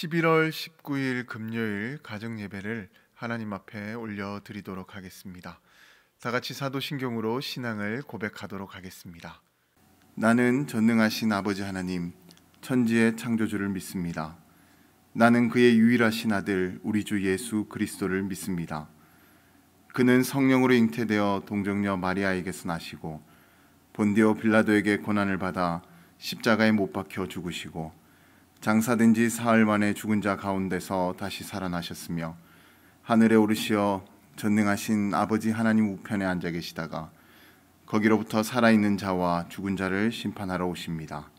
11월 19일 금요일 가정 예배를 하나님 앞에 올려드리도록 하겠습니다. 다 같이 사도신경으로 신앙을 고백하도록 하겠습니다. 나는 전능하신 아버지 하나님, 천지의 창조주를 믿습니다. 나는 그의 유일하신 아들 우리 주 예수 그리스도를 믿습니다. 그는 성령으로 잉태되어 동정녀 마리아에게서 나시고 본디오 빌라도에게 고난을 받아 십자가에 못 박혀 죽으시고 장사된 지 사흘 만에 죽은 자 가운데서 다시 살아나셨으며 하늘에 오르시어 전능하신 아버지 하나님 우편에 앉아 계시다가 거기로부터 살아있는 자와 죽은 자를 심판하러 오십니다.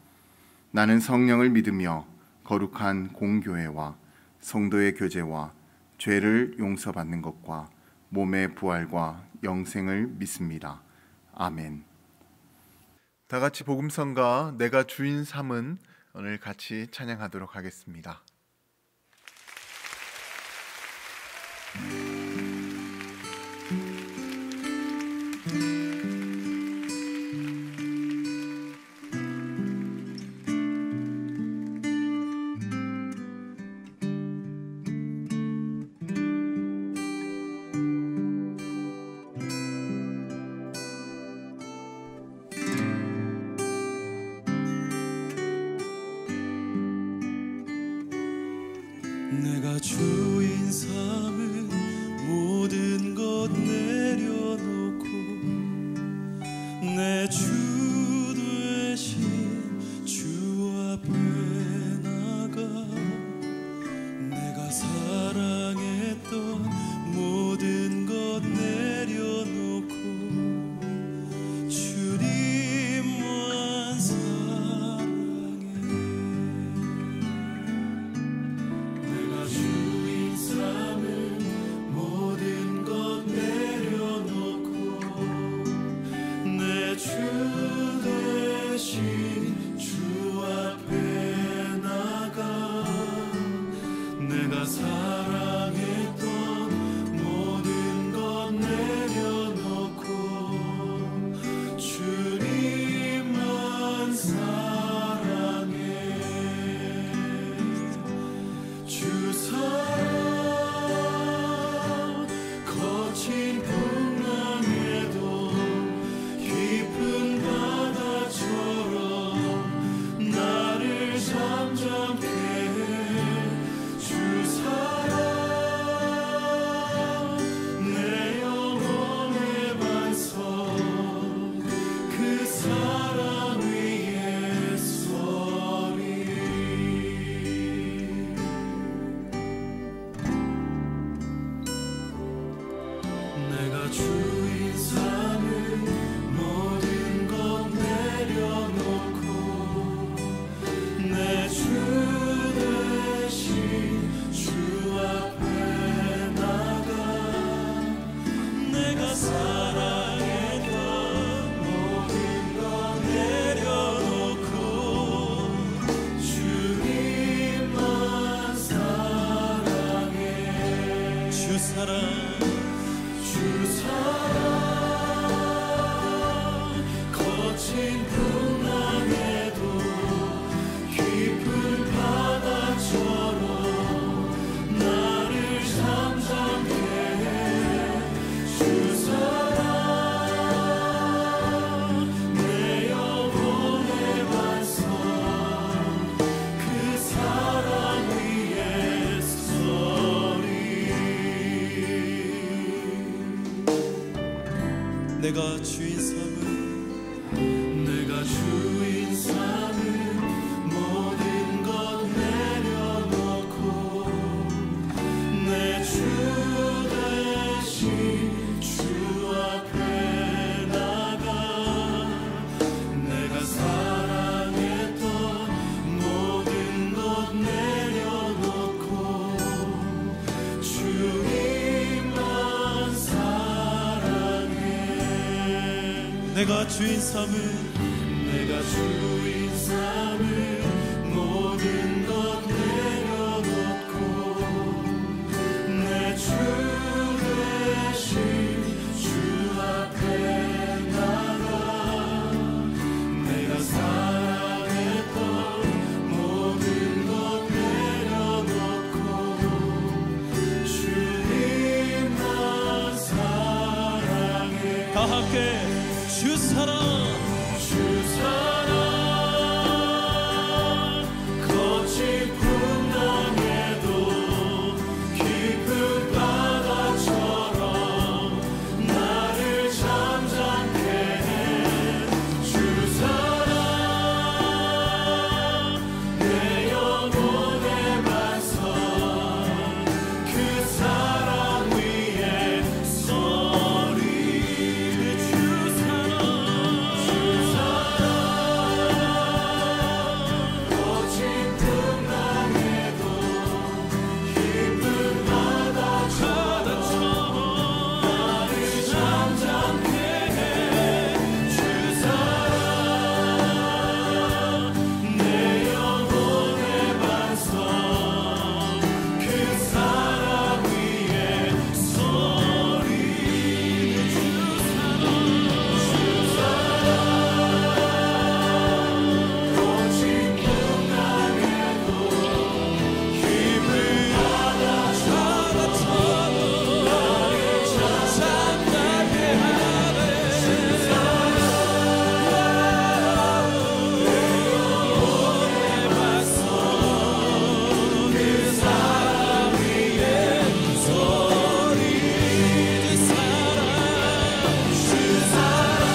나는 성령을 믿으며 거룩한 공교회와 성도의 교제와 죄를 용서받는 것과 몸의 부활과 영생을 믿습니다. 아멘. 다 같이 복음성가 내가 주인 삼은 오늘 같이 찬양하도록 하겠습니다. 내가 주인 삼은 모든 것 내려놓고 내 주 되신 주 앞에 나가 내가 사랑했던 모든 것 내려놓고 주님만 사랑해. 내가 주인 삼은 모든 것 내려놓고 내 주 대신 주 앞에 나가 내가 사랑했던 모든 것 내려놓고 주님만 사랑해. 주 사랑 거친 풍랑에도 깊은 바다처럼 나를 잠잠케 해. 주 사랑 내 영혼의 반석 그 사랑 위에 서리. 내가 주인 삼은 모든 것 내려놓고 내 주 대신 주 앞에 나가 내가 사랑했던 모든 것 내려놓고 주님만 사랑해. 주 사랑 주 사랑 거친 풍랑에도 깊은 바다처럼 나를 잠잠케 해. 주 사랑 내 영혼의 반석 그 사랑 위에 서리. 내가 주인 삼은 모든 것 내려놓고 내 주 대신 주 앞에 나가 내가 사랑했던 모든 것 내려놓고 주님만 사랑해. 내가 주인 삼은 모든 것 내려놓고 내 주 대신 주 앞에 나가 내가 사랑했던 모든 것 내려놓고 함께 주 사랑 거친 풍랑에도 깊은 바다처럼 나를 잠잠케 해 주 사랑 내 영혼의 반석 그 사랑 위에 서리 주 사랑 거친 풍랑에도 깊은 바다처럼 나를 잠잠케 해 주 사랑 내 영혼의 반석 그 사랑 위에 서리 주 사랑 거친 풍랑에도 깊은 바다처럼 나를 잠잠케 하네 주 사랑 내 영혼의 반석 그 사랑 위에 서리 주 사랑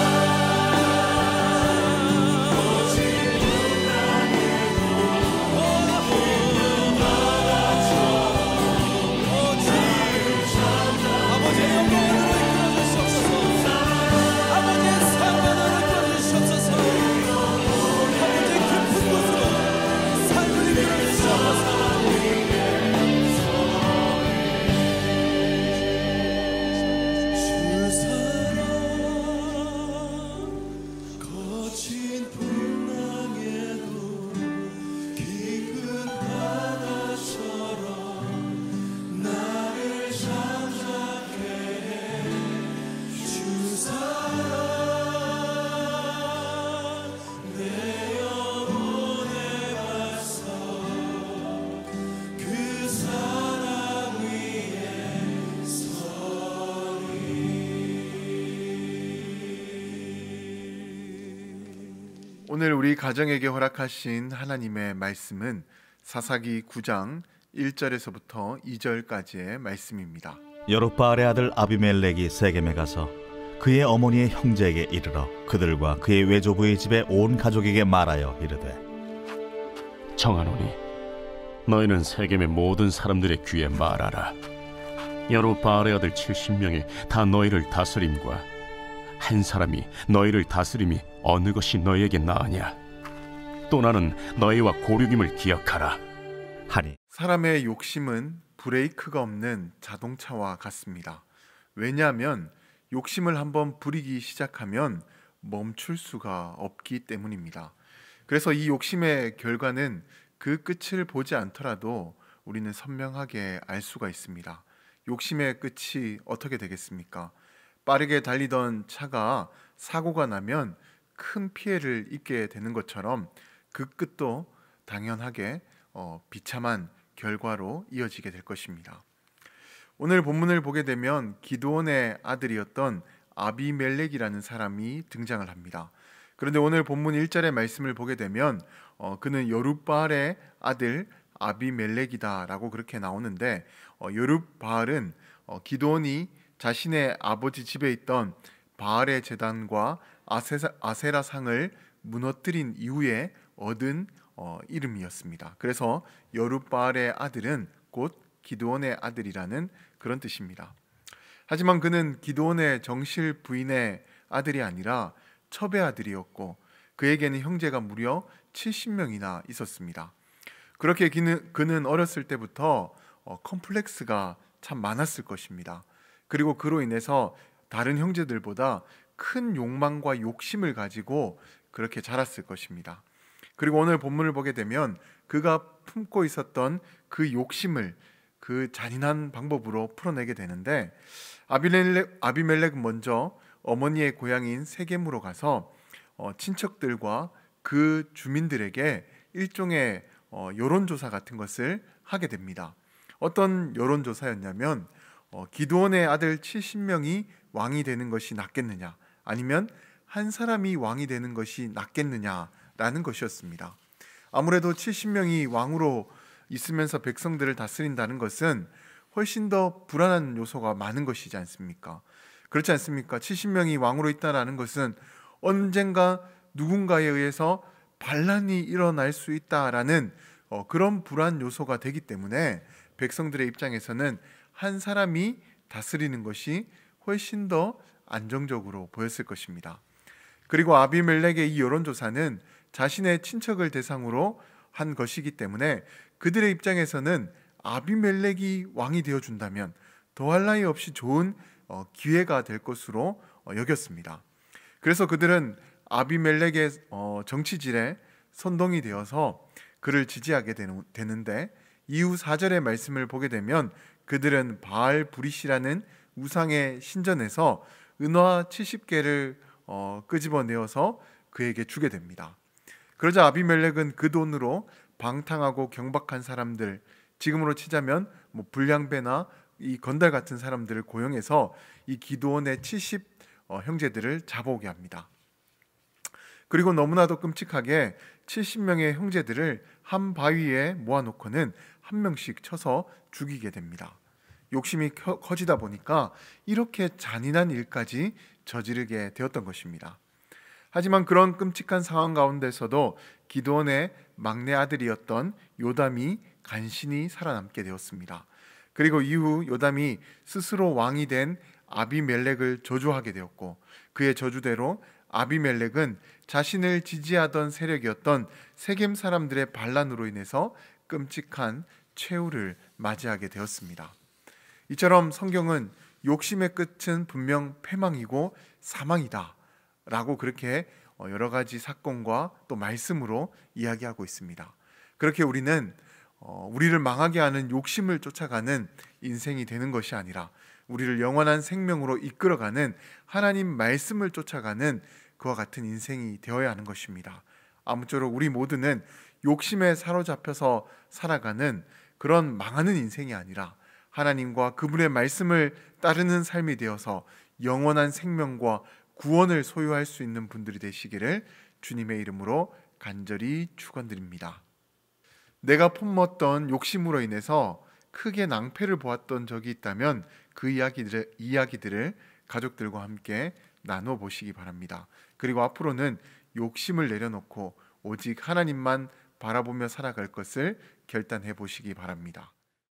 거친 아버지의 영광으로 이끌어 주시옵소서. 아버지의 사랑으로 이끌어 주시옵소서. 아버지의 깊은 곳으로 삶을 이끌어 주시옵소서. 주 사랑 거친 풍랑에도 깊은 바다처럼 나를 잠잠케 해주 사랑 내 영혼의 반석 그 사랑 위에 서리 오늘 우리 가정에게 허락하신 하나님의 말씀은 사사기 9장 1절에서부터 2절까지의 말씀입니다. 여룹바알의 아들 아비멜렉이 세겜에 가서 그의 어머니의 형제에게 이르러 그들과 그의 외조부의 집에 온 가족에게 말하여 이르되 청하노니 너희는 세겜의 모든 사람들의 귀에 말하라. 여룹바알의 아들 70명이 다 너희를 다스림과 한 사람이 너희를 다스림이 어느 것이 너희에게 나으냐. 또 나는 너희와 고륙임을 기억하라 하니 사람의 욕심은 브레이크가 없는 자동차와 같습니다. 왜냐하면 욕심을 한번 부리기 시작하면 멈출 수가 없기 때문입니다. 그래서 이 욕심의 결과는 그 끝을 보지 않더라도 우리는 선명하게 알 수가 있습니다. 욕심의 끝이 어떻게 되겠습니까? 빠르게 달리던 차가 사고가 나면 큰 피해를 입게 되는 것처럼 그 끝도 당연하게 비참한 결과로 이어지게 될 것입니다. 오늘 본문을 보게 되면 기드온의 아들이었던 아비멜렉이라는 사람이 등장을 합니다. 그런데 오늘 본문 1절의 말씀을 보게 되면 그는 여룹바알의 아들 아비멜렉이다라고 그렇게 나오는데 여룹바알은 기드온이 자신의 아버지 집에 있던 바알의 제단과 아세라 상을 무너뜨린 이후에 얻은 이름이었습니다. 그래서 여룹바알의 아들은 곧 기드온의 아들이라는 그런 뜻입니다. 하지만 그는 기드온의 정실 부인의 아들이 아니라 첩의 아들이었고 그에게는 형제가 무려 70명이나 있었습니다. 그렇게 그는 어렸을 때부터 컴플렉스가 참 많았을 것입니다. 그리고 그로 인해서 다른 형제들보다 큰 욕망과 욕심을 가지고 그렇게 자랐을 것입니다. 그리고 오늘 본문을 보게 되면 그가 품고 있었던 그 욕심을 그 잔인한 방법으로 풀어내게 되는데 아비멜렉은 먼저 어머니의 고향인 세겜으로 가서 친척들과 그 주민들에게 일종의 여론조사 같은 것을 하게 됩니다. 어떤 여론조사였냐면 기드온의 아들 70명이 왕이 되는 것이 낫겠느냐, 아니면 한 사람이 왕이 되는 것이 낫겠느냐라는 것이었습니다. 아무래도 70명이 왕으로 있으면서 백성들을 다스린다는 것은 훨씬 더 불안한 요소가 많은 것이지 않습니까? 그렇지 않습니까? 70명이 왕으로 있다는 것은 언젠가 누군가에 의해서 반란이 일어날 수 있다라는 그런 불안 요소가 되기 때문에 백성들의 입장에서는 한 사람이 다스리는 것이 훨씬 더 안정적으로 보였을 것입니다. 그리고 아비멜렉의 이 여론조사는 자신의 친척을 대상으로 한 것이기 때문에 그들의 입장에서는 아비멜렉이 왕이 되어준다면 더할 나위 없이 좋은 기회가 될 것으로 여겼습니다. 그래서 그들은 아비멜렉의 정치질에 선동이 되어서 그를 지지하게 되는데 이후 4절의 말씀을 보게 되면 그들은 바알 브릿이라는 우상의 신전에서 은화 70개를 끄집어내어서 그에게 주게 됩니다. 그러자 아비멜렉은 그 돈으로 방탕하고 경박한 사람들, 지금으로 치자면 불량배나 이 건달 같은 사람들을 고용해서 이 기드온의 70 형제들을 잡아오게 합니다. 그리고 너무나도 끔찍하게 70명의 형제들을 한 바위에 모아놓고는 한 명씩 쳐서 죽이게 됩니다. 욕심이 커지다 보니까 이렇게 잔인한 일까지 저지르게 되었던 것입니다. 하지만 그런 끔찍한 상황 가운데서도 기드온의 막내 아들이었던 요담이 간신히 살아남게 되었습니다. 그리고 이후 요담이 스스로 왕이 된 아비멜렉을 저주하게 되었고 그의 저주대로 아비멜렉은 자신을 지지하던 세력이었던 세겜 사람들의 반란으로 인해서 끔찍한 최후를 맞이하게 되었습니다. 이처럼 성경은 욕심의 끝은 분명 패망이고 사망이다 라고 그렇게 여러 가지 사건과 또 말씀으로 이야기하고 있습니다. 그렇게 우리는 우리를 망하게 하는 욕심을 쫓아가는 인생이 되는 것이 아니라 우리를 영원한 생명으로 이끌어가는 하나님 말씀을 쫓아가는 그와 같은 인생이 되어야 하는 것입니다. 아무쪼록 우리 모두는 욕심에 사로잡혀서 살아가는 그런 망하는 인생이 아니라 하나님과 그분의 말씀을 따르는 삶이 되어서 영원한 생명과 구원을 소유할 수 있는 분들이 되시기를 주님의 이름으로 간절히 축원드립니다. 내가 품었던 욕심으로 인해서 크게 낭패를 보았던 적이 있다면 그 이야기들을 가족들과 함께 나눠 보시기 바랍니다. 그리고 앞으로는 욕심을 내려놓고 오직 하나님만 바라보며 살아갈 것을 결단해 보시기 바랍니다.